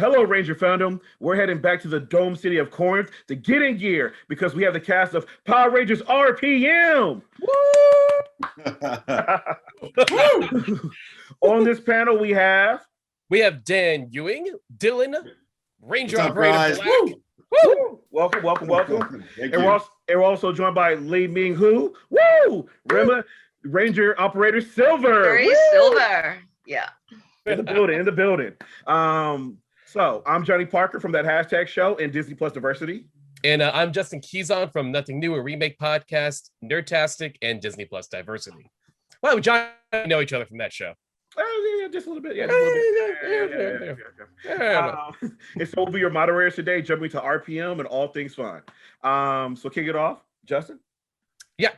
hello, Ranger fandom. We're heading back to the Dome City of Corinth to get in gear because we have the cast of Power Rangers RPM. Woo! On this panel, we have Dan Ewing, Dylan, Ranger What's up, Operator guys? Black. Woo! Woo! Welcome. Thank And you. we're also joined by Li-Ming Hu. Woo! Rema, Ranger Operator Silver. Very Woo! Silver. Yeah. In the building. So I'm Johnny Parker from that hashtag show and Disney Plus Diversity. And I'm Justin Quizon from Nothing New, a remake podcast, Nerdtastic, and Disney Plus Diversity. Well, John and I know each other from that show. Yeah, just a little bit. And so we'll be your moderators today, jumping to RPM and all things fun. So kick it off, Justin. Yeah.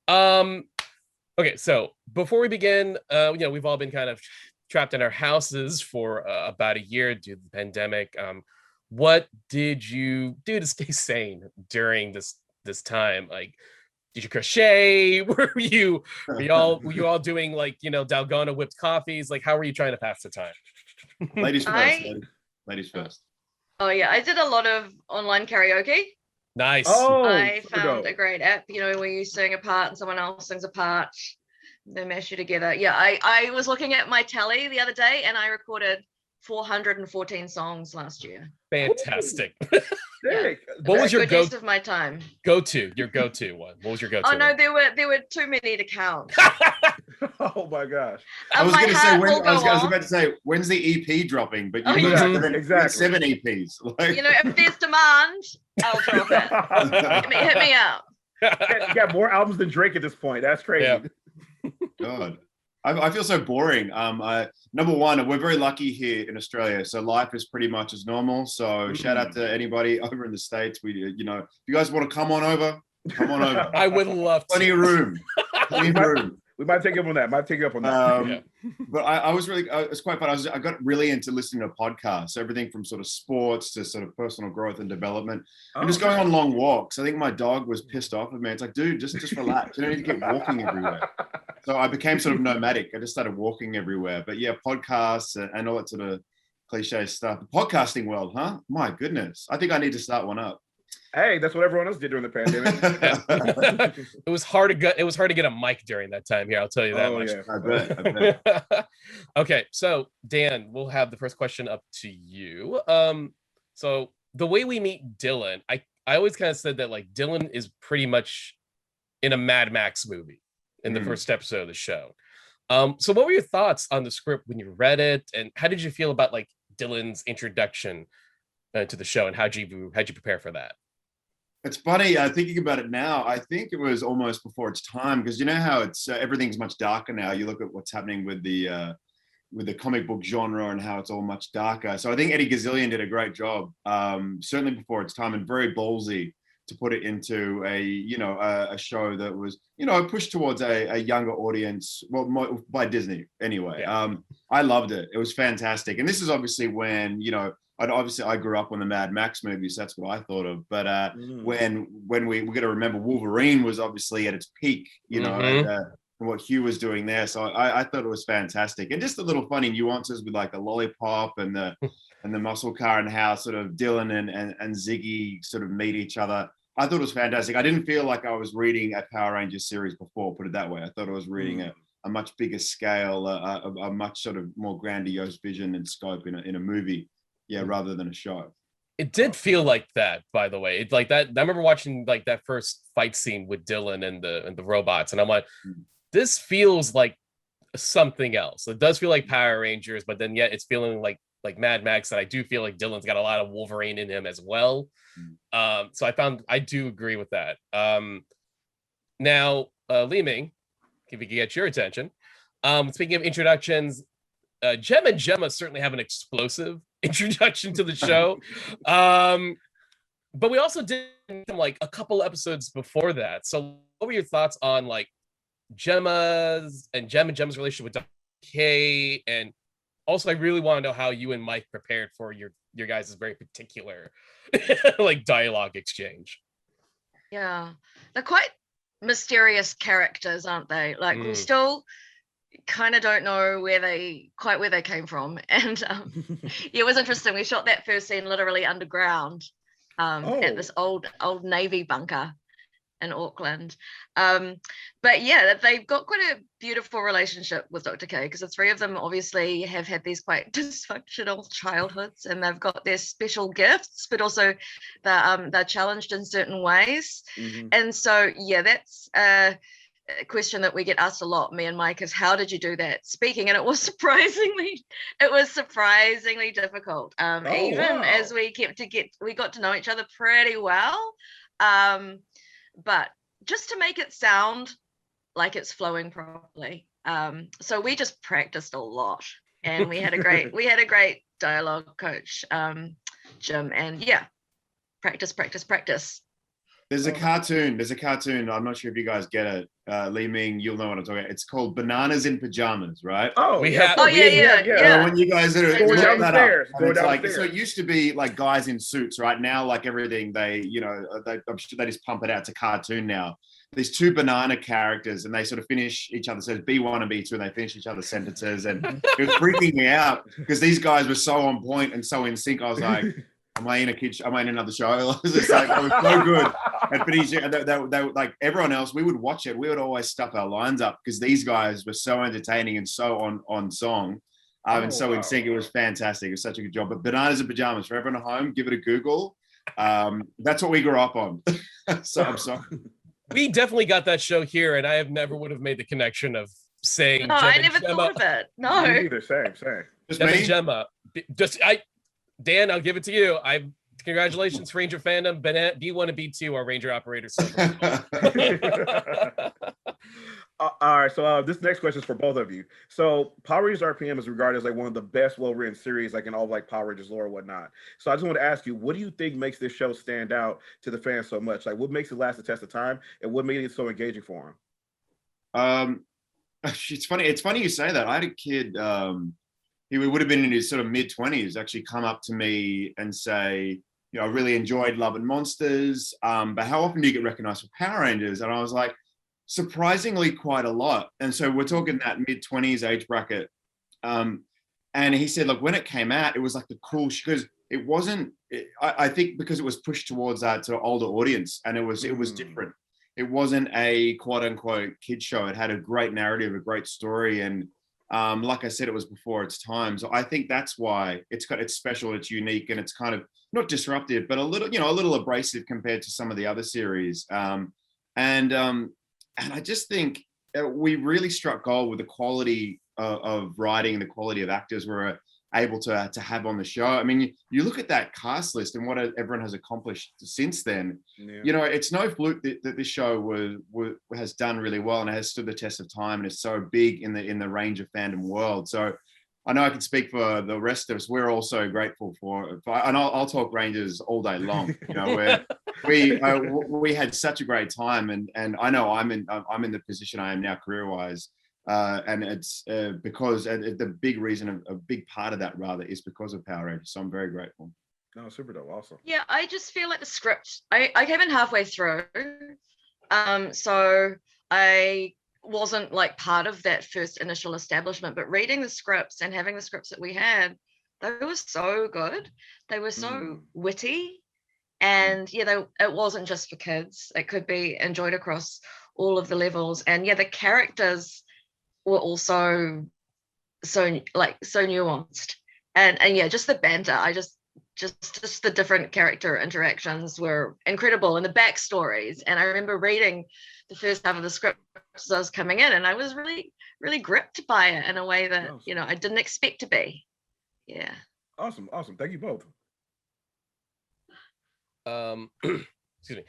Okay, so before we begin, we've all been kind of trapped in our houses for about a year due to the pandemic. What did you do to stay sane during this time? Like, did you crochet? Were you all doing like, Dalgona whipped coffees? Like, how were you trying to pass the time? Ladies first. Ladies first. Oh yeah, I did a lot of online karaoke. Nice. Oh, I super found dope. a great app, where you sing a part and someone else sings a part. They mash you together. Yeah, I was looking at my tally the other day and I recorded 414 songs last year. Fantastic. Sick. What was your good use of my time? Your go-to one? What was your go-to? Oh no, one? there were too many to count. Oh my gosh. I was My going to say, heart will I was go about to say, when's the EP dropping? But you Oh, moved yeah. to the Exactly. 7 EPs. Like, if there's demand, I'll drop it. Hit me up. You got more albums than Drake at this point. That's crazy. Yeah. God. I feel so boring. Number one, we're very lucky here in Australia, so life is pretty much as normal. So shout out to anybody over in the States. We, if you guys want to come on over, come on over. I would love to. Plenty of room. Plenty of room. We might take up on that. Yeah. But I was really, it's quite fun. I got really into listening to podcasts, everything from sort of sports to sort of personal growth and development, and just going on long walks. I think my dog was pissed off at me. It's like, dude, just relax. You don't need to keep walking everywhere. So I became sort of nomadic. I just started walking everywhere. But yeah, podcasts and all that sort of cliche stuff. The podcasting world, huh? My goodness. I think I need to start one up. Hey, that's what everyone else did during the pandemic. It was hard to get a mic during that time here, I'll tell you that much. Yeah. I bet. Okay, so Dan, we'll have the first question up to you. So the way we meet Dylan, I always kind of said that like Dylan is pretty much in a Mad Max movie in the first episode of the show. So what were your thoughts on the script when you read it, and how did you feel about like Dylan's introduction to the show, and how'd you prepare for that? It's funny, thinking about it now, I think it was almost before its time, because you know how it's everything's much darker now. You look at what's happening with the comic book genre and how it's all much darker. So I think Eddie Gazillion did a great job, certainly before its time, and very ballsy to put it into a show that was, pushed towards a younger audience, well, by Disney anyway. Yeah. I loved it. It was fantastic. And this is obviously when, I grew up on the Mad Max movies. That's what I thought of. But when we got to remember, Wolverine was obviously at its peak, and what Hugh was doing there. So I thought it was fantastic, and just the little funny nuances with like the lollipop and the muscle car, and how sort of Dylan and Ziggy sort of meet each other. I thought it was fantastic. I didn't feel like I was reading a Power Rangers series before, put it that way. I thought I was reading a much bigger scale, a much sort of more grandiose vision and scope in a movie. Yeah, rather than a show. It did feel like that, by the way. It's like that. I remember watching like that first fight scene with Dylan and the robots, and I'm like, this feels like something else. It does feel like Power Rangers, but then yet it's feeling like Mad Max, and I do feel like Dylan's got a lot of Wolverine in him as well. So I do agree with that. Now, Li-Ming, if we can get your attention. Speaking of introductions, Jem and Gemma certainly have an explosive introduction to the show. But we also did like a couple episodes before that. So what were your thoughts on like Gemma's relationship with Dr. K? And also I really want to know how you and Mike prepared for your guys' very particular like dialogue exchange. Yeah, they're quite mysterious characters, aren't they? Like we still kind of don't know where they came from. And yeah, it was interesting. We shot that first scene literally underground at this old Navy bunker in Auckland. But yeah, they've got quite a beautiful relationship with Dr. K, because the three of them obviously have had these quite dysfunctional childhoods, and they've got their special gifts, but also they're challenged in certain ways. And so yeah, that's a question that we get asked a lot, me and Mike, is how did you do that speaking? And it was surprisingly difficult. Even as we got to know each other pretty well. But just to make it sound like it's flowing properly. So we just practiced a lot, and we had a great dialogue coach, Jim, and yeah, practice. There's a cartoon. I'm not sure if you guys get it. Li-Ming, you'll know what I'm talking about. It's called Bananas in Pajamas, right? Oh, yeah. So when you guys are Going look that up, downstairs, and it's like, so it used to be like guys in suits, right? Now, like everything, I'm sure they just pump it out to cartoon now. These two banana characters, and they sort of finish each other. So B1 and B2, and they finish each other's sentences, and it was freaking me out because these guys were so on point and so in sync. I was like, am I in another show? I was just like, I was so good at finishing. They like everyone else, we would watch it. We would always stuff our lines up because these guys were so entertaining and so on song. And so in sync. It was fantastic. It was such a good job. But Bananas in Pajamas, for everyone at home, give it a Google. That's what we grew up on. So I'm sorry. We definitely got that show here, and I never would have made the connection of saying. No, I never thought of it. No. Me neither. Same. Just Gem me? and Gemma. Dan, I'll give it to you. Congratulations, Ranger fandom. B1 and B2 are Ranger operators. All right, so this next question is for both of you. So Power Rangers RPM is regarded as like one of the best well-written series, like in all like Power Rangers lore and whatnot. So I just want to ask you, what do you think makes this show stand out to the fans so much? Like, what makes it last the test of time, and what made it so engaging for them? It's funny you say that. I had a kid. He would have been in his sort of mid-20s, actually come up to me and say, I really enjoyed Love and Monsters, but how often do you get recognized for Power Rangers? And I was like, surprisingly quite a lot. And so we're talking that mid-20s age bracket. And he said, look, when it came out, it was like the cool, because it wasn't, I think because it was pushed towards that sort of older audience, and it was different. It wasn't a quote unquote kid show. It had a great narrative, a great story. And like I said, it was before its time. So I think that's why it's special, it's unique, and it's kind of not disruptive, but a little abrasive compared to some of the other series. And I just think we really struck gold with the quality of writing, the quality of actors we're able to have on the show. I mean, you look at that cast list and what everyone has accomplished since then. Yeah. It's no fluke that this show has done really well, and it has stood the test of time, and it's so big in the Ranger fandom world. So I know I can speak for the rest of us. We're also grateful for and I'll talk Rangers all day long. Where we had such a great time, and I know I'm in the position I am now career-wise, and it's because the big reason, a big part of that rather, is because of Power Rangers. So I'm very grateful. No, super dope, awesome. Yeah, I just feel like the script. I came in halfway through, so I wasn't like part of that first initial establishment, but reading the scripts and having the scripts that we had, they were so good. They were so witty, and yeah, it wasn't just for kids. It could be enjoyed across all of the levels. And yeah, the characters were also so nuanced, and yeah, just the banter. I just the different character interactions were incredible, and the backstories. And I remember reading the first half of the script as I was coming in, and I was really, really gripped by it in a way that I didn't expect to be. Yeah. Awesome. Thank you both. Excuse me.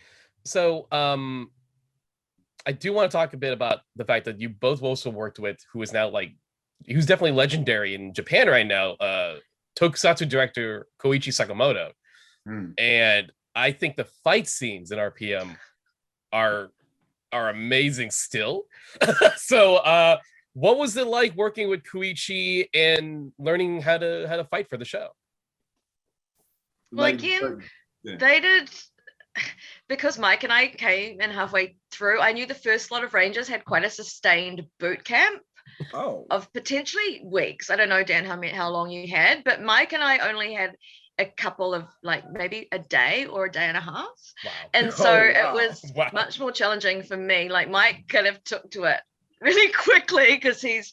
So I do want to talk a bit about the fact that you both also worked with who's definitely legendary in Japan right now, Tokusatsu director Koichi Sakamoto. And I think the fight scenes in RPM are amazing still. So what was it like working with Koichi and learning how to fight for the show? Well, again, they did, because Mike and I came in halfway through. I knew the first lot of Rangers had quite a sustained boot camp. of potentially weeks. I don't know, Dan, how long you had, but Mike and I only had a couple of, like, maybe a day or a day and a half. Wow. And so it was Wow. much more challenging for me. Like, Mike kind of took to it really quickly because he's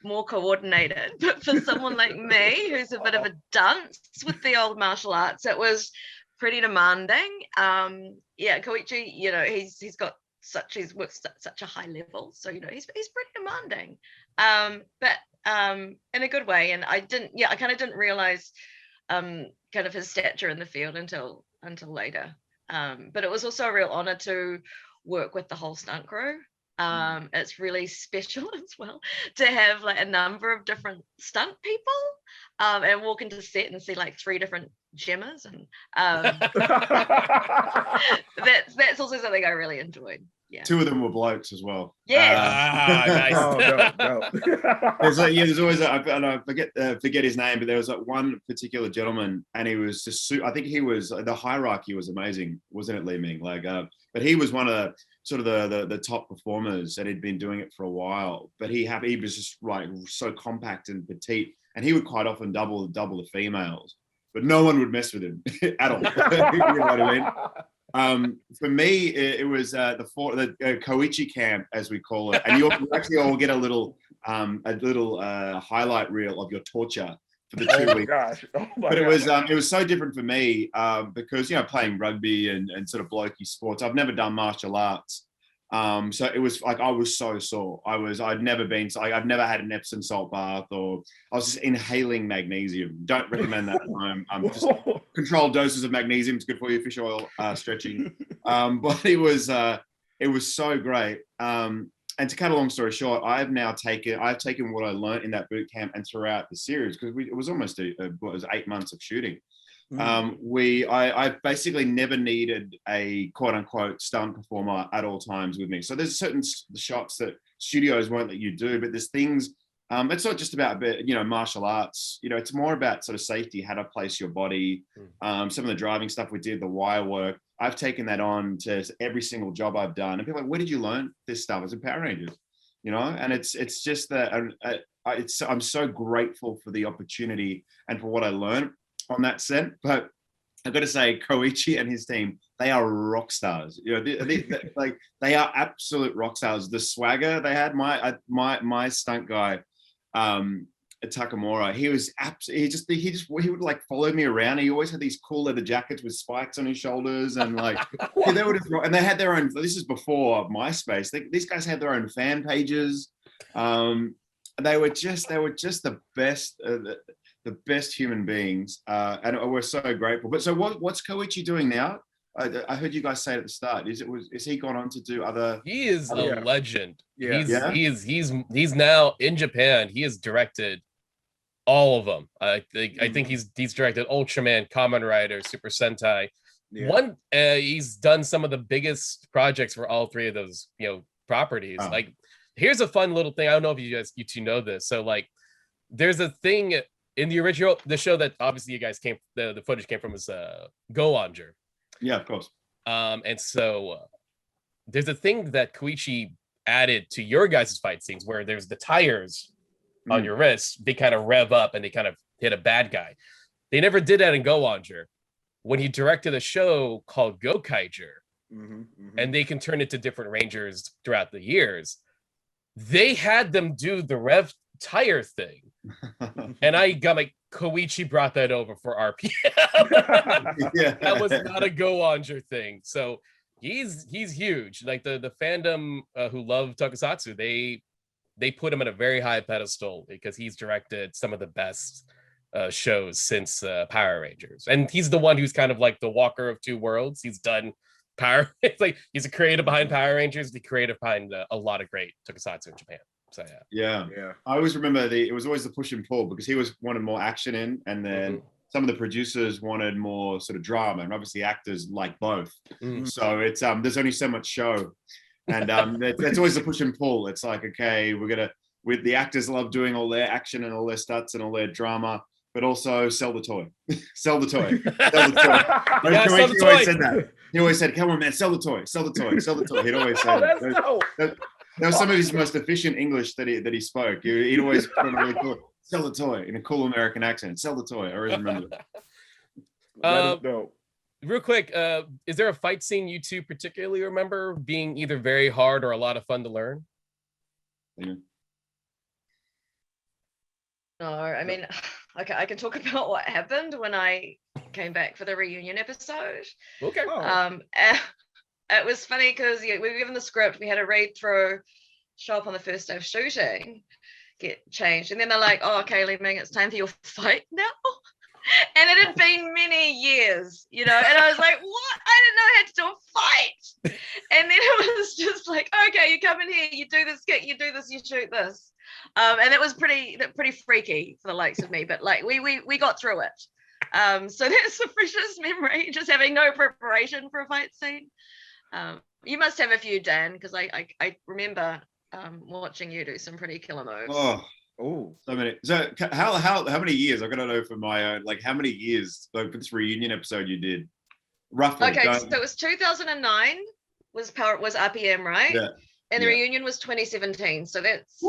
more coordinated. But for someone like me, who's a bit of a dunce with the old martial arts, it was pretty demanding. Koichi, you know, he's worked such a high level, so you know he's pretty demanding, but in a good way. And I kind of didn't realize kind of his stature in the field until later. But it was also a real honor to work with the whole stunt crew. It's really special as well to have like a number of different stunt people and walk into set and see like 3 different gemmers, and that's also something I really enjoyed. Yeah. 2 of them were blokes as well. Yes. Nice. No. There's always I forget his name, but there was like one particular gentleman, and he was just I think he was, the hierarchy was amazing, wasn't it, Li-Ming? Like, but he was one of the sort of the top performers, and he'd been doing it for a while. But he was just like so compact and petite, and he would quite often double the females, but no one would mess with him at all. You know what I mean? For me, it was the Koichi camp, as we call it, and you actually all get a little highlight reel of your torture for the 2 weeks. Gosh. But it was so different for me because, you know, playing rugby and sort of blokey sports, I've never done martial arts. So it was like I was so sore. I'd never had an Epsom salt bath, or I was just inhaling magnesium. Don't recommend that at home. Just controlled doses of magnesium. It's good for you. Fish oil, stretching. But it was so great. And to cut a long story short, I've taken what I learned in that boot camp and throughout the series, because it was almost it was 8 months of shooting. I basically never needed a quote unquote stunt performer at all times with me. So there's certain shots that studios won't let you do, but there's things. It's not just about, you know, martial arts. You know, it's more about sort of safety, how to place your body. Some of the driving stuff we did, the wire work. I've taken that on to every single job I've done, and people are like, where did you learn this stuff? As a Power Rangers, you know? And it's just that I'm so grateful for the opportunity and for what I learned on that set. But I've got to say, Koichi and his team, they are rock stars. You know, they are absolute rock stars. The swagger they had, my stunt guy, Takamura, he would like follow me around. He always had these cool leather jackets with spikes on his shoulders, and like they would just, and they had their own. This is before MySpace. These guys had their own fan pages. They were just the best. The best human beings, and we're so grateful. But so what's Koichi doing now? I heard you guys say it at the start. Is he gone on to do other? He is a legend. Yeah. He's now in Japan. He has directed all of them. I think he's directed Ultraman, Kamen Rider, Super Sentai. Yeah. He's done some of the biggest projects for all 3 of those, you know, properties. Oh. Like, here's a fun little thing. I don't know if you two know this. So like, there's a thing in the show that obviously you guys the footage came from, is Go Onger. Yeah, of course. And so there's a thing that Koichi added to your guys' fight scenes where there's the tires on your wrists. They kind of rev up and they kind of hit a bad guy. They never did that in Go Onger. When he directed a show called Go Kaiger, and they can turn it to different Rangers throughout the years, they had them do the rev tire thing. And I got like, Koichi brought that over for RPM. Yeah. That was not a Go Onger thing. So he's huge. Like the fandom who love Tokusatsu, they put him at a very high pedestal because he's directed some of the best shows since Power Rangers. And he's the one who's kind of like the Walker of Two Worlds. He's done Power. It's like he's a creative behind Power Rangers, the creative behind a lot of great Tokusatsu in Japan. So yeah. I always remember it was always the push and pull, because he wanted more action in, and then some of the producers wanted more sort of drama, and obviously actors like both. So it's there's only so much show, and it's always the push and pull. It's like, okay, the actors love doing all their action and all their stunts and all their drama, but also sell the toy. Sell the toy. Sell the toy. He always said that. He always said, come on, man, sell the toy. Sell the toy. Sell the toy. He'd always say that. That was some of his most efficient English that he spoke. He'd always really cool, sell the toy in a cool American accent. Sell the toy. I always remember that. That is dope. Real quick, is there a fight scene you two particularly remember being either very hard or a lot of fun to learn? Yeah. No, I mean, okay, I can talk about what happened when I came back for the reunion episode. Okay. It was funny because we were given the script, we had a read through, show up on the first day of shooting, get changed, and then they're like, "Oh, okay, Li-Ming, it's time for your fight now." And it had been many years, you know, and I was like, "What? I didn't know I had to do a fight." And then it was just like, "Okay, you come in here, you do this skit, you do this, you shoot this." And it was pretty freaky for the likes of me, but like we got through it. So that's the freshest memory, just having no preparation for a fight scene. You must have a few, Dan, because I remember watching you do some pretty killer moves. Oh, so many. So how many years? I gotta know for my own. Like how many years? Like for this reunion episode you did, roughly. Okay, so it was 2009 was RPM, right? Yeah. And the reunion was 2017. So that's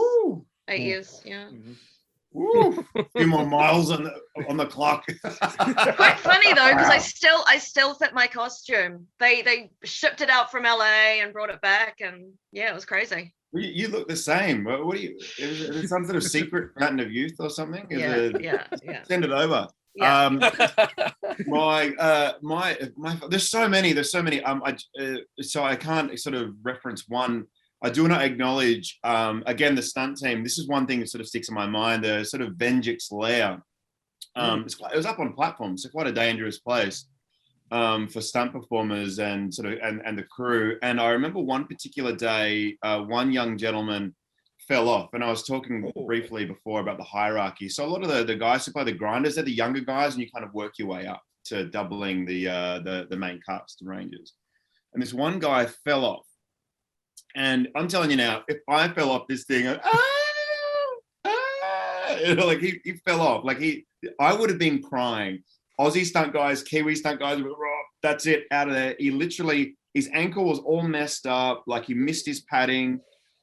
8 years. Yeah. Mm-hmm. Woo! A few more miles on the clock. Quite funny though, because I still fit my costume. They shipped it out from LA and brought it back, and yeah, it was crazy. You look the same. What do you? Is it some sort of secret pattern of youth or something? Yeah. Send it over. Yeah. There's so many. So I can't sort of reference one. I do want to acknowledge, again, the stunt team. This is one thing that sort of sticks in my mind, the sort of Venjix lair. It was up on platforms, so quite a dangerous place for stunt performers and the crew. And I remember one particular day, one young gentleman fell off. And I was talking briefly before about the hierarchy. So a lot of the guys who play the grinders, they're the younger guys, and you kind of work your way up to doubling the main cast and rangers. And this one guy fell off. And I'm telling you now, if I fell off this thing, like he fell off. Like I would have been crying. Aussie stunt guys, Kiwi stunt guys, that's it, out of there. He literally, his ankle was all messed up. Like he missed his padding.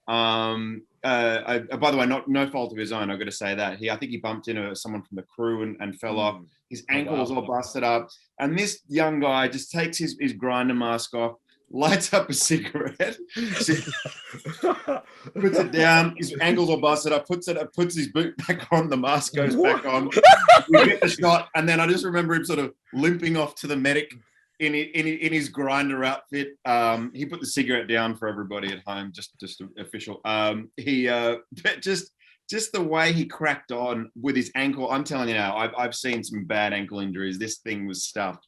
By the way, no fault of his own. I've got to say that. I think he bumped into someone from the crew and fell off. His ankle was all busted up. And this young guy just takes his grinder mask off, lights up a cigarette, puts it down, his ankle's all busted up, puts his boot back on, the mask goes back on. We get the shot, and then I just remember him sort of limping off to the medic in his grinder outfit. He put the cigarette down for everybody at home, just official. Just the way he cracked on with his ankle. I'm telling you now, I've seen some bad ankle injuries. This thing was stuffed.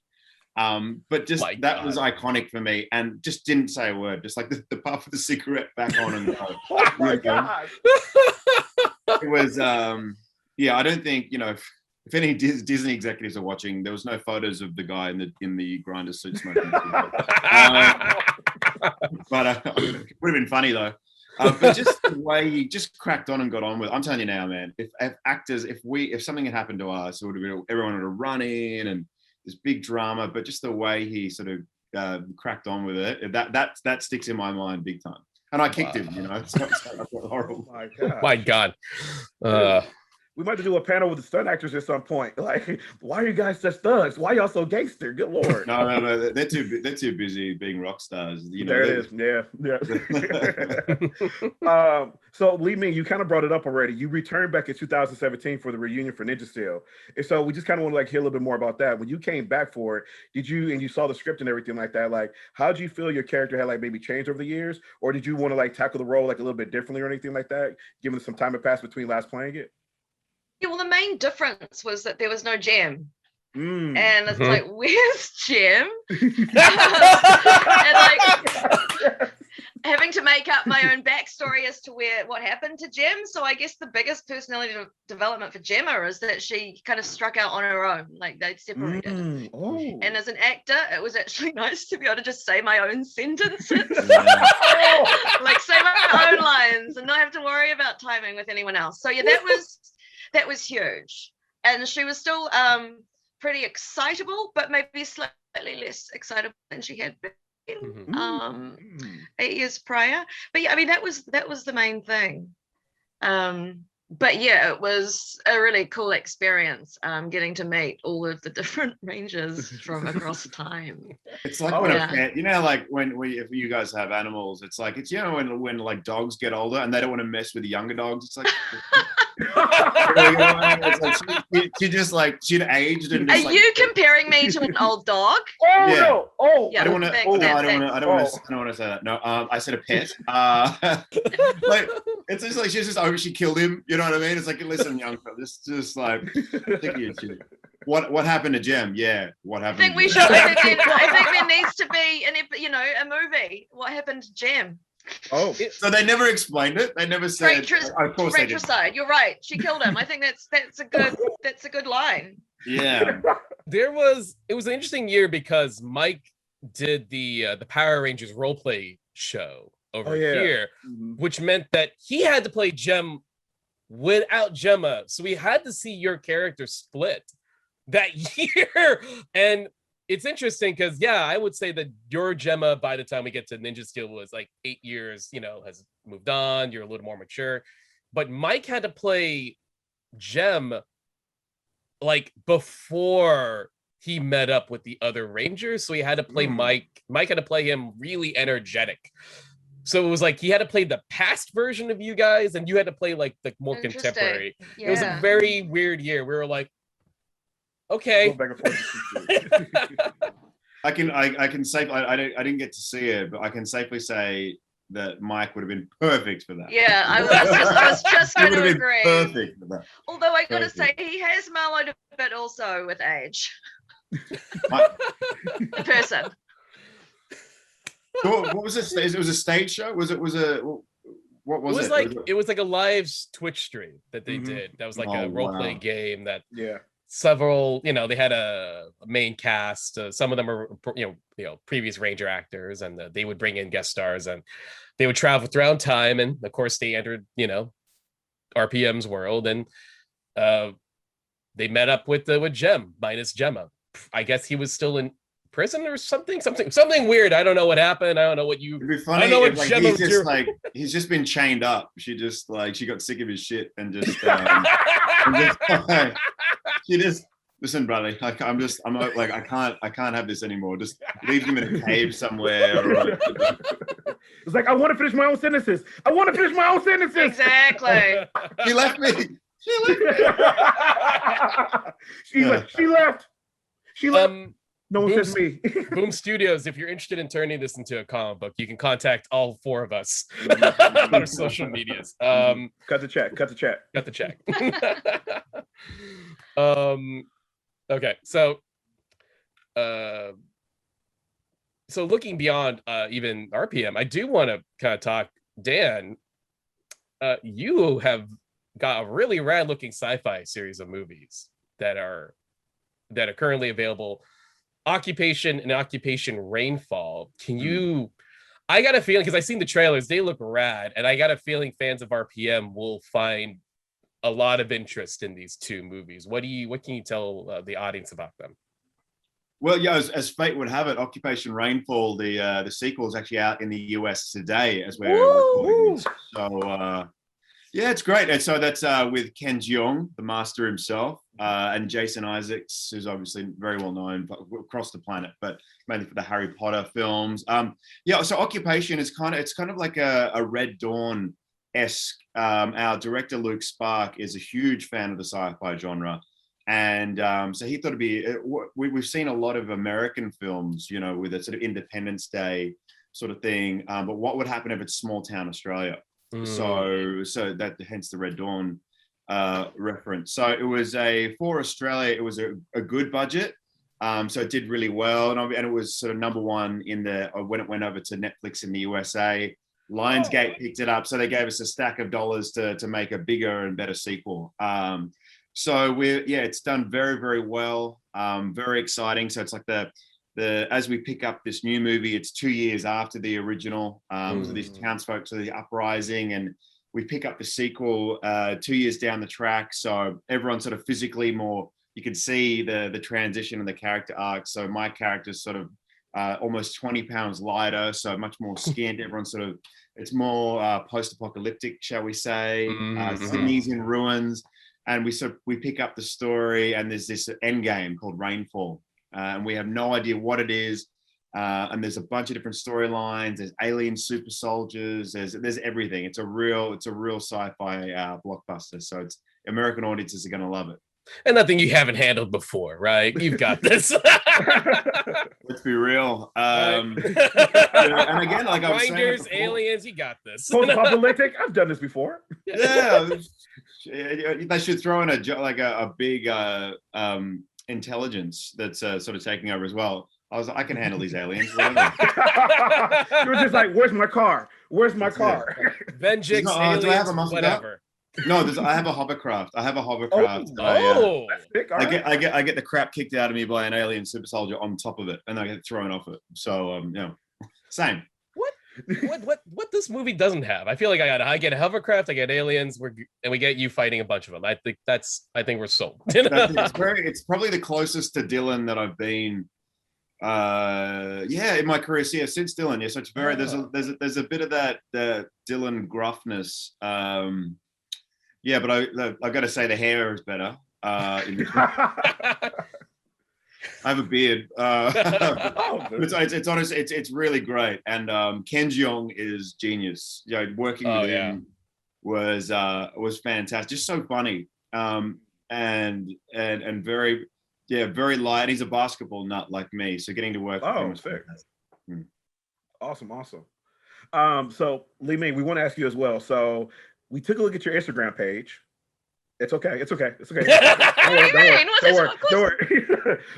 But just that was iconic for me, and just didn't say a word, just like the puff of the cigarette back on and go. Oh my God. It was I don't think, if any Disney executives are watching, there was no photos of the guy in the grinder suit smoking. But it would have been funny though. But just the way he just cracked on and got on with it. I'm telling you now, man, if actors, if something had happened to us, it would have been, everyone would have run in and this big drama, but just the way he sort of cracked on with it, that sticks in my mind big time. And I kicked him, It's horrible. Oh my God. We might have to do a panel with the stunt actors at some point. Like, why are you guys such thugs? Why y'all so gangster? Good Lord. No. They're too busy being rock stars. There it is. Yeah. So Li-Ming, you kind of brought it up already. You returned back in 2017 for the reunion for Ninja Steel. And so we just kind of want to hear a little bit more about that. When you came back for it, you saw the script and everything like that, how did you feel your character had maybe changed over the years? Or did you want to tackle the role a little bit differently or anything like that, given some time had passed between last playing it? Yeah, well, the main difference was that there was no Gem. And it's like, where's Gem? And having to make up my own backstory as to what happened to Gem. So I guess the biggest personality development for Gemma is that she kind of struck out on her own, they'd separated. And as an actor, it was actually nice to be able to just say my own sentences, say my own lines, and not have to worry about timing with anyone else. So yeah, that was huge. And she was still pretty excitable, but maybe slightly less excitable than she had been. 8 years prior. But yeah, I mean that was the main thing. But yeah, it was a really cool experience getting to meet all of the different rangers from across time. It's like when a pet, like if you guys have animals, it's like when like dogs get older and they don't want to mess with the younger dogs. It's like she'd aged and just, are you comparing me to an old dog? No. I don't want to say that. No, I said a pet. Like it's just like she killed him. You know what I mean? It's like, listen, young fella, just like what happened to Jem? Yeah, what happened? I think there needs to be a movie. What happened to Jem? Oh, so they never explained it. They never said. Of course they did. You're right. She killed him. I think that's a good line. Yeah. It was an interesting year because Mike did the Power Rangers roleplay show over here, which meant that he had to play Jem without Gemma. So we had to see your character split that year. And it's interesting because, I would say that your Gemma, by the time we get to Ninja Steel, was like 8 years, has moved on. You're a little more mature. But Mike had to play Jem like before he met up with the other Rangers. So he had to play Mike. Mike had to play him really energetic. So it was like he had to play the past version of you guys, and you had to play like the more contemporary. Yeah. It was a very weird year. We were like, okay. I can say I didn't get to see it, but I can safely say that Mike would have been perfect for that. Yeah, I was just going to agree. Perfect for that. Although I got to say, he has mellowed a bit also with age. The person. What was it? It was a stage show. What was it? It was like a live Twitch stream that they did. That was like a role play game that several, they had a main cast. Some of them are previous Ranger actors, and they would bring in guest stars, and they would travel throughout time, and of course they entered RPM's world, and they met up with Jem minus Gemma. I guess he was still in prison or something weird. I don't know what happened. I don't know what you. It'd be funny. I know what Gemma he's just he's just been chained up. She just she got sick of his shit and just. She just listen, brother. I can't have this anymore. Just leave him in a cave somewhere. It's like I want to finish my own sentences. Exactly. She left me. She left. No one says me. Boom Studios, if you're interested in turning this into a comic book, you can contact all four of us on our social medias. Cut the check. Okay, so looking beyond even RPM, I do want to kind of talk, Dan. You have got a really rad looking sci-fi series of movies that are currently available. Occupation and Occupation Rainfall. Can you I got a feeling, because I've seen the trailers, they look rad, and I got a feeling fans of RPM will find a lot of interest in these two movies. What can you tell the audience about them? Well, as fate would have it, Occupation Rainfall, the sequel is actually out in the US today as we're recording this. So it's great. And so that's with Ken Jeong, the master himself, and Jason Isaacs, who's obviously very well known across the planet, but mainly for the Harry Potter films. So Occupation is kind of like a Red Dawn-esque. Our director Luke Spark is a huge fan of the sci-fi genre. And so he thought it'd be, we've seen a lot of American films, with a sort of Independence Day sort of thing. But what would happen if it's small town Australia? So that hence the Red Dawn reference. So it was for Australia, it was a good budget. So it did really well. And it was sort of number one when it went over to Netflix in the USA. Lionsgate picked it up. So they gave us a stack of dollars to make a bigger and better sequel. So it's done very, very well. Very exciting. So it's like as we pick up this new movie, it's 2 years after the original. So these townsfolk, so the uprising, and we pick up the sequel 2 years down the track. So everyone's sort of physically more, you can see the transition and the character arc. So my character's sort of almost 20 pounds lighter, so much more skinned. Everyone's sort of, it's more post-apocalyptic, shall we say. Sydney's in ruins, and we pick up the story, and there's this end game called Rainfall, and we have no idea what it is. And there's a bunch of different storylines. There's alien super soldiers. There's everything. It's a real sci-fi blockbuster. So it's American audiences are going to love it. And nothing you haven't handled before, right? You've got this. Let's be real. And again, like I was Grinders, saying before, aliens, you got this. Post-apocalyptic. I've done this before. Yeah, they should throw in a big intelligence that's sort of taking over as well. I can handle these aliens. You were just like, "Where's my car? Where's my car?" Vengeance, do I have aliens, a muscle whatever. No, I have a hovercraft. Oh, I get the crap kicked out of me by an alien super soldier on top of it, and I get thrown off it. So same. What this movie doesn't have? I feel like I get a hovercraft, I get aliens, and we get you fighting a bunch of them. I think we're sold. It's probably the closest to Dylan that I've been. In my career, since Dylan. So it's very there's a bit of that the Dylan gruffness. But I've got to say the hair is better. I have a beard. It's honest. It's really great. And Ken Jeong is genius. Working with him was fantastic. Just so funny. And very very light. He's a basketball nut like me. So getting to work with him was fantastic. Awesome. So Li-Ming, we want to ask you as well. So we took a look at your Instagram page. It's okay. Don't worry.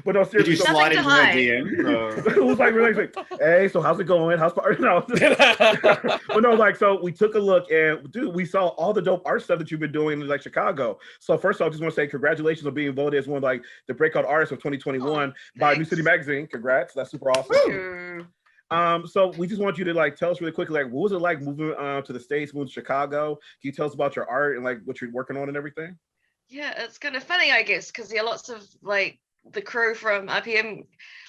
But no, seriously. Did you slide into her DM? It was like really like, hey, so how's it going? How's no? But no, like, so we took a look and dude, we saw all the dope art stuff that you've been doing in like Chicago. So first off, I just want to say congratulations on being voted as one of like the breakout artists of 2021 by New City Magazine. Congrats. That's super awesome. So we just want you to like tell us really quickly, like, what was it like moving to the States, moving to Chicago? Can you tell us about your art and like what you're working on and everything? Yeah, it's kind of funny, I guess, because lots of like the crew from RPM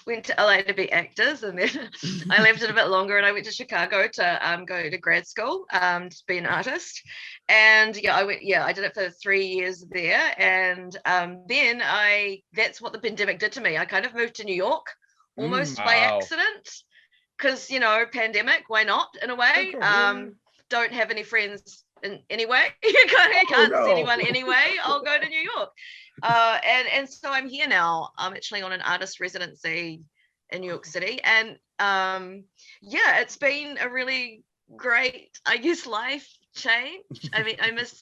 went to LA to be actors, and then I left it a bit longer, and I went to Chicago to go to grad school to be an artist. And I did it for 3 years there, and then that's what the pandemic did to me. I kind of moved to New York almost by accident. Because pandemic, why not? In a way, don't have any friends in any way. You can't see anyone anyway. I'll go to New York, and so I'm here now. I'm actually on an artist residency in New York City, and it's been a really great, I guess, life change. I mean,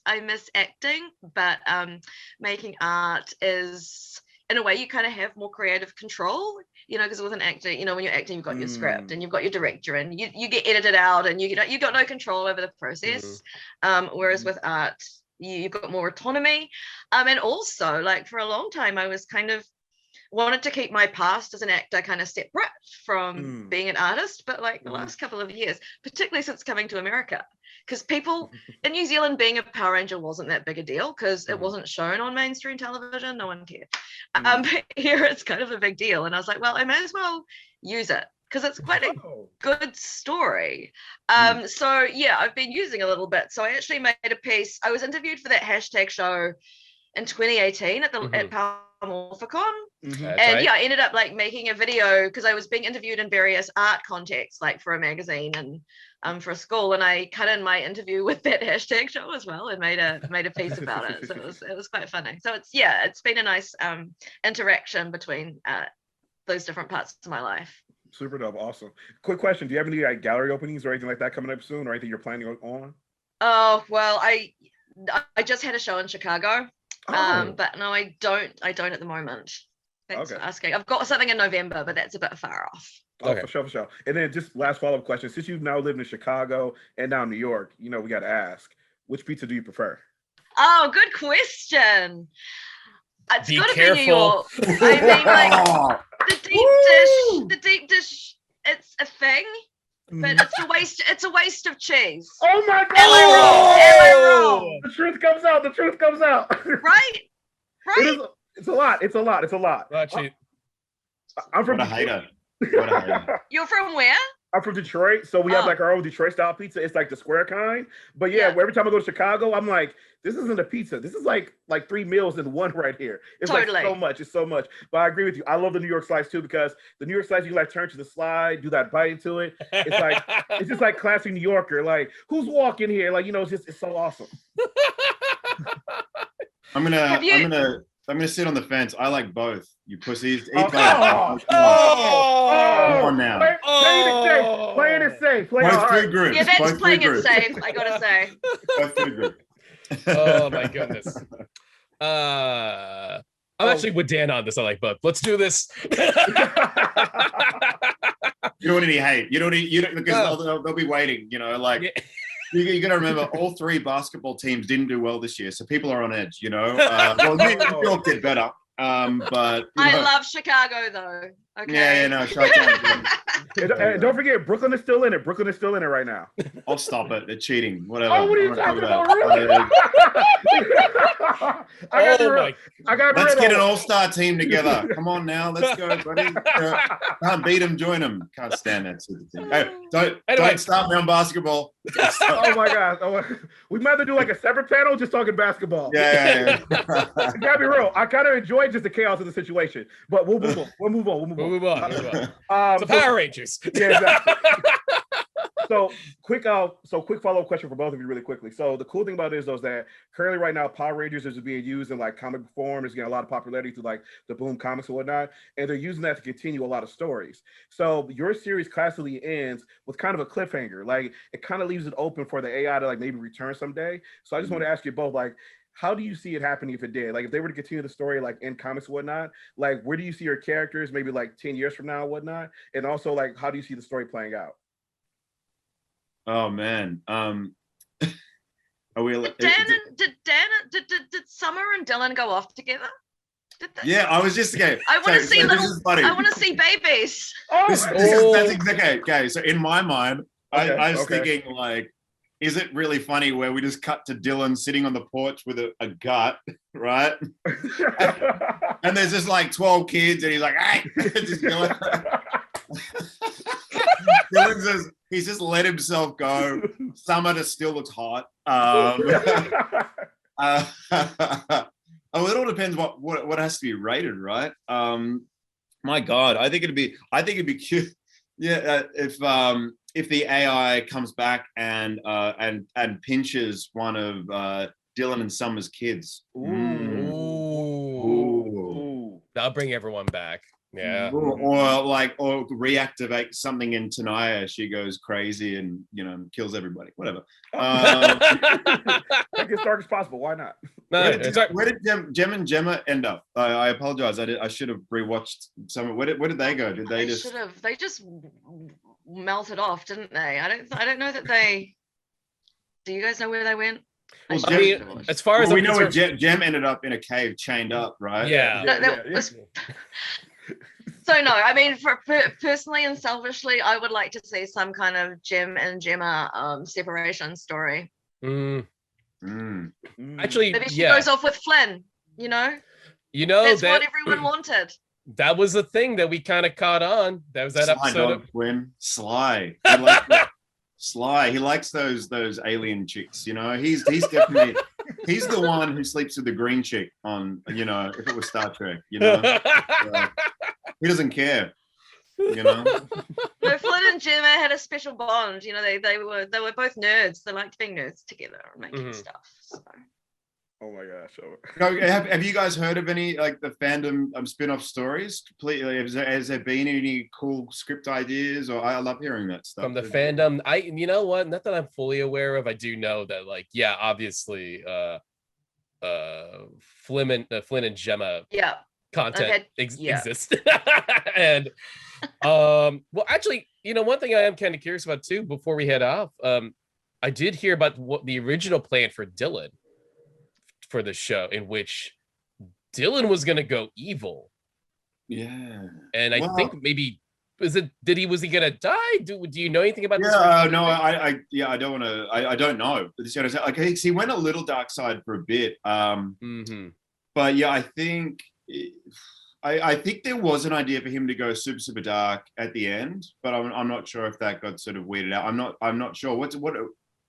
I miss acting, but making art is, in a way, you kind of have more creative control. Because with an actor, when you're acting, you've got your script and you've got your director, and you get edited out, and you got no control over the process. Whereas with art, you've got more autonomy. And also, like, for a long time, I was kind of wanted to keep my past as an actor kind of separate from being an artist. But like the last couple of years, particularly since coming to America, because people in New Zealand, being a Power Ranger wasn't that big a deal because it wasn't shown on mainstream television. No one cared. But here it's kind of a big deal. And I was like, well, I may as well use it because it's quite a good story. So yeah, I've been using a little bit. So I actually made a piece. I was interviewed for that hashtag show in 2018 at Morphicon. And I ended up like making a video because I was being interviewed in various art contexts, like for a magazine and for a school, and I cut in my interview with that hashtag show as well and made a piece about it. So it was quite funny. So it's been a nice interaction between those different parts of my life. Super dope. Awesome. Quick question. Do you have any like gallery openings or anything like that coming up soon, or anything you're planning on? Oh, well, I just had a show in Chicago. But no, I don't at the moment. Thanks for asking. I've got something in November, but that's a bit far off. For sure. And then just last follow-up question. Since you've now lived in Chicago and now New York, we got to ask, which pizza do you prefer? Oh, good question. It's got to be New York. I mean, like, the deep dish, it's a thing. But it's a waste of cheese. Oh my God! Am I wrong? The truth comes out. Right? It's a lot. Actually, I'm from what a hater. What a hater. You're from where? I'm from Detroit, so we have Oh. like our own Detroit style pizza. It's like the square kind. But yeah, Yeah. every time I go to Chicago, I'm like, this isn't a pizza. This is like 3 meals in one right here. It's like Totally. so much. It's so much. But I agree with you. I love the New York slice too, because the New York slice, you like turn to the slide, do that bite into it. It's just like classic New Yorker. Like, who's walking here? Like, it's so awesome. I'm gonna sit on the fence. I like both. You pussies. Eat both. Oh, Come on now. Playing it safe. Both food groups. Yeah, that's Both playing food it groups. safe, I gotta say. Both food groups. Oh my goodness. I'm actually with Dan on this. I like both. Let's do this. You don't need hate. You don't because they'll be waiting. Like you got to remember, all 3 basketball teams didn't do well this year, so people are on edge. Well, New York did better, but I love Chicago though. Okay. Yeah, no, Chi-town. And don't forget, Brooklyn is still in it. Brooklyn is still in it right now. I'll stop it. They're cheating. Whatever. Oh, what are you talking about? Really? I got Let's get an all-star team together. Come on now, let's go, buddy. Can't beat them, join them. Can't stand that sort of thing. Hey, don't start me on basketball. Oh my God. We might have to do like a separate panel just talking basketball. Yeah. I gotta be real. I kind of enjoy just the chaos of the situation, but we'll move on. We'll move on. Move on. So Power Rangers. Yeah, exactly. So quick follow-up question for both of you really quickly. So the cool thing about it is that currently right now Power Rangers is being used in like comic form. It's getting a lot of popularity through like the Boom comics and whatnot, and they're using that to continue a lot of stories. So your series classically ends with kind of a cliffhanger. Like it kind of leaves it open for the AI to like maybe return someday. So I just want to ask you both, like, how do you see it happening if it did? Like if they were to continue the story like in comics and whatnot, like where do you see your characters maybe like 10 years from now and whatnot? And also like how do you see the story playing out? Oh man. Are we Did Summer and Dylan go off together? Did they? Yeah, I was just okay. I want to see this is funny. I want to see babies. That's exactly okay. So in my mind, I was thinking like, is it really funny where we just cut to Dylan sitting on the porch with a gut, right? And there's just like 12 kids, and he's like, hey, just Dylan says he's just let himself go. Summer just still looks hot. It all depends what has to be rated, right? My God, I think it'd be cute. Yeah, if the AI comes back and pinches one of Dylan and Summer's kids. Ooh. That'll bring everyone back. Yeah. Or reactivate something in Tanaya. She goes crazy and kills everybody. Whatever. Make it as dark as possible. Why not? Where did Gem and Gemma end up? I apologize. I should have rewatched some. Where did they go? Did they just? They just melted off, didn't they? I don't know that they. Do you guys know where they went? Well, as far as we know, where Gem ended up in a cave, chained up, right? Yeah. So no, I mean, personally and selfishly, I would like to see some kind of Gem and Gemma separation story. Actually, maybe she goes off with Flynn. That's what everyone wanted. That was the thing that we kind of caught on. That was that Sly episode of Flynn. Sly. Sly. He likes those alien chicks. He's definitely he's the one who sleeps with the green chick on. If it was Star Trek. He doesn't care. No, Flynn and Gemma had a special bond. They were both nerds. They liked being nerds together and making stuff. So. Oh my gosh! Have you guys heard of any like the fandom spin-off stories? Completely, has there been any cool script ideas? Or I love hearing that stuff from the fandom. You know what? Not that I'm fully aware of. I do know that, like, yeah, obviously, Flynn and Gemma, content exists, and well, actually, one thing I am kind of curious about too. Before we head off, I did hear about what the original plan for Dylan. For the show, in which Dylan was gonna go evil, and I think maybe was he gonna die? Do you know anything about this? No, I don't want to. I don't know. Okay, he went a little dark side for a bit. But yeah, I think I think there was an idea for him to go super dark at the end, but I'm not sure if that got sort of weeded out. I'm not sure. What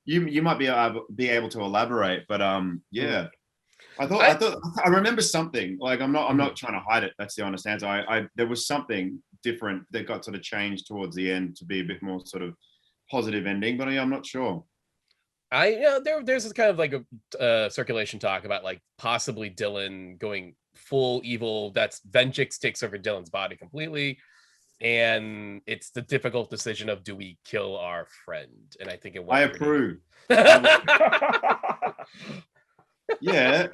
you might be able to elaborate, but yeah. I remember something, like I'm not trying to hide it. That's the honest answer. There was something different that got sort of changed towards the end to be a bit more sort of positive ending, but I'm not sure. There's this kind of like a circulation talk about like possibly Dylan going full evil. That's Vengeance takes over Dylan's body completely, and it's the difficult decision of, do we kill our friend? And I think I approve. Yeah,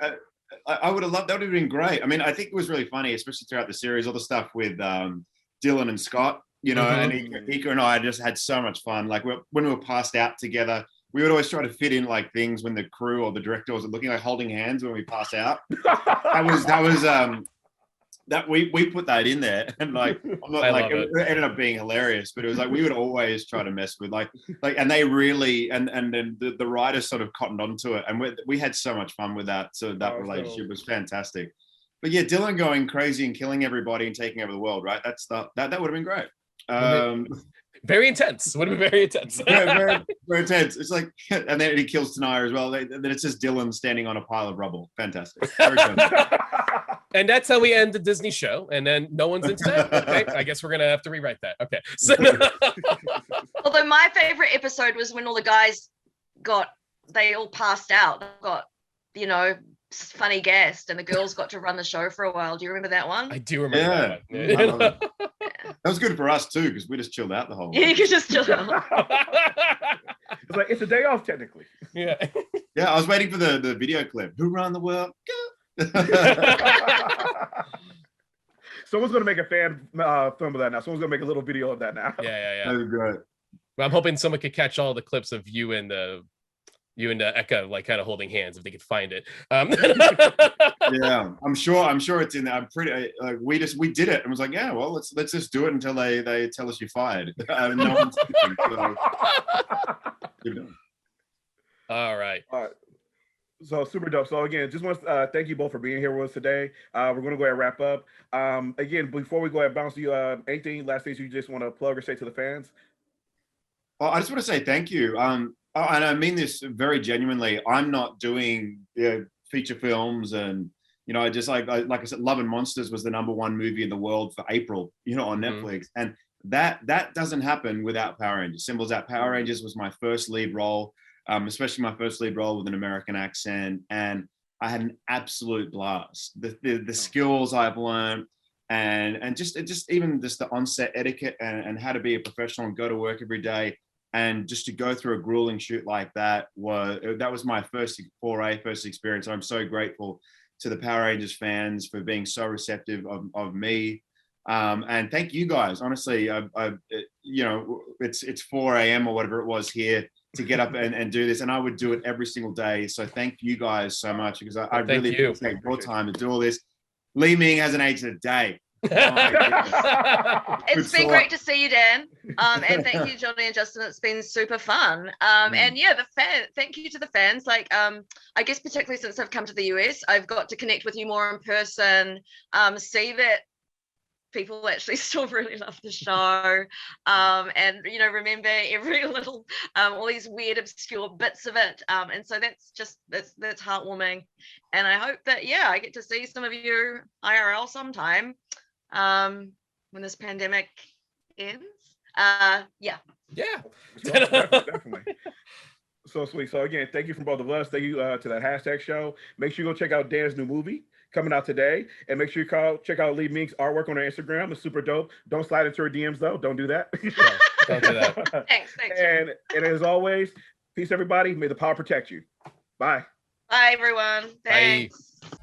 I would have loved that. Would have been great. I mean, I think it was really funny, especially throughout the series, all the stuff with Dylan and Scott, you know, and Ika and I just had so much fun. Like when we were passed out together, we would always try to fit in like things when the crew or the director was looking, like holding hands when we pass out. That we put that in there, and like I'm not like it ended up being hilarious, but it was like we would always try to mess with like and they really and then the writers sort of cottoned onto it, and we had so much fun with that. So that relationship was fantastic. But yeah, Dylan going crazy and killing everybody and taking over the world, right? That would have been great. Very intense. Would have been very intense. very intense. It's like, and then he kills Tanaya as well. Then it's just Dylan standing on a pile of rubble. Fantastic. Very and that's how we end the Disney show. And then no one's into that. Okay, I guess we're gonna have to rewrite that. Okay. So, although my favorite episode was when all the guys they all passed out. They got, you know, funny guest, and the girls got to run the show for a while. Do you remember that one? I do remember that one. That was good for us too, because we just chilled out the whole way. Yeah, you could just chill out. It's like, it's a day off technically. Yeah. Yeah, I was waiting for the video clip. Who run the world? Someone's gonna make a fan film of that now. Someone's gonna make a little video of that now. Yeah. That was great. Well, I'm hoping someone could catch all the clips of you and Eka like kind of holding hands if they could find it. Yeah, I'm sure it's in there. I'm pretty like we did it and was like, yeah, well, let's just do it until they tell us you're fired. No one's All right. So super dope. So again, just want to thank you both for being here with us today. We're going to go ahead and wrap up. Again, before we go ahead and bounce to you, anything last things you just want to plug or say to the fans? Well, I just want to say thank you. And I mean this very genuinely. I'm not doing feature films, and you know, I just like I said, Love and Monsters was the #1 movie in the world for April, you know, on Netflix, and that doesn't happen without Power Rangers. Symbols that Power Rangers was my first lead role, especially my first lead role with an American accent, and I had an absolute blast. The skills I've learned, and just even just the on-set etiquette and how to be a professional and go to work every day. And just to go through a grueling shoot like that was my first experience. I'm so grateful to the Power Rangers fans for being so receptive of me. And thank you guys. Honestly, you know, it's 4 a.m. or whatever it was here to get up and do this. And I would do it every single day. So thank you guys so much, because I really appreciate your time to do all this. Li-Ming hasn't aged a day. It's been great to see you, Dan, and thank you, Johnny and Justin. It's been super fun, and yeah, thank you to the fans. Like, I guess particularly since I've come to the US, I've got to connect with you more in person, see that people actually still really love the show, and you know, remember every little all these weird obscure bits of it, and so that's heartwarming, and I hope that I get to see some of you IRL sometime when this pandemic ends. Definitely. So sweet. So again, thank you from both of us. Thank you to that hashtag show. Make sure you go check out Dan's new movie coming out today, and make sure you check out Li-Ming's artwork on her Instagram. It's super dope. Don't slide into her DMs though. Don't do that. Don't do that. Thanks. And as always, peace everybody. May the power protect you. Bye. Bye everyone. Thanks. Bye.